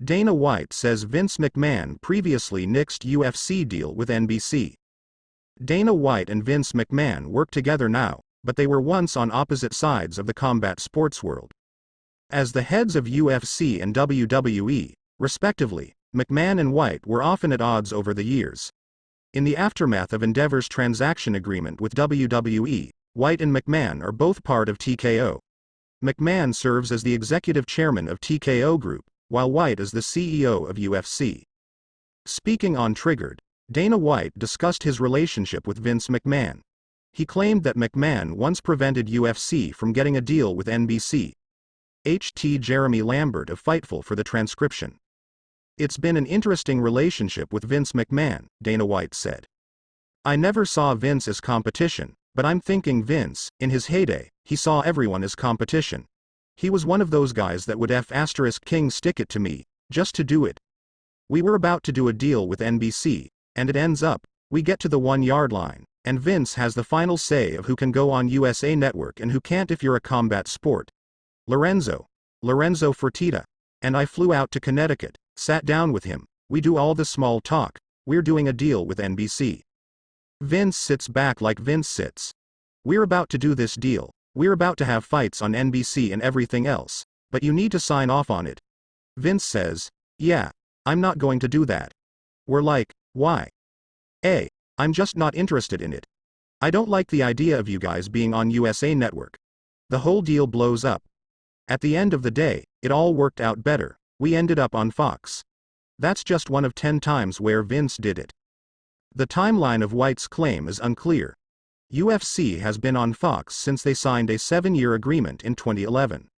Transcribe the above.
Dana White says Vince McMahon previously nixed UFC deal with NBC. Dana White and Vince McMahon work together now, but they were once on opposite sides of the combat sports world. As the heads of UFC and WWE, respectively, McMahon and White were often at odds over the years. In the aftermath of Endeavor's transaction agreement with WWE, White and McMahon are both part of TKO. McMahon serves as the executive chairman of TKO Group, while White is the CEO of UFC. Speaking on Triggered, Dana White discussed his relationship with Vince McMahon. He claimed that McMahon once prevented UFC from getting a deal with NBC. Jeremy Lambert of Fightful for the transcription. "It's been an interesting relationship with Vince McMahon," Dana White said. "I never saw Vince as competition, but I'm thinking Vince, in his heyday, he saw everyone as competition. He was one of those guys that would King stick it to me, just to do it. We were about to do a deal with NBC, and it ends up, we get to the 1-yard line, and Vince has the final say of who can go on USA Network and who can't if you're a combat sport. Lorenzo Fertitta. And I flew out to Connecticut, sat down with him, we do all the small talk, we're doing a deal with NBC. Vince sits back like Vince sits. We're about to do this deal. We're about to have fights on NBC and everything else, but you need to sign off on it. Vince says, yeah, I'm not going to do that. We're like, why? I'm just not interested in it. I don't like the idea of you guys being on USA Network. The whole deal blows up. At the end of the day, it all worked out better. We ended up on Fox. That's just one of 10 times where Vince did it." The timeline of White's claim is unclear. UFC has been on Fox since they signed a 7-year agreement in 2011.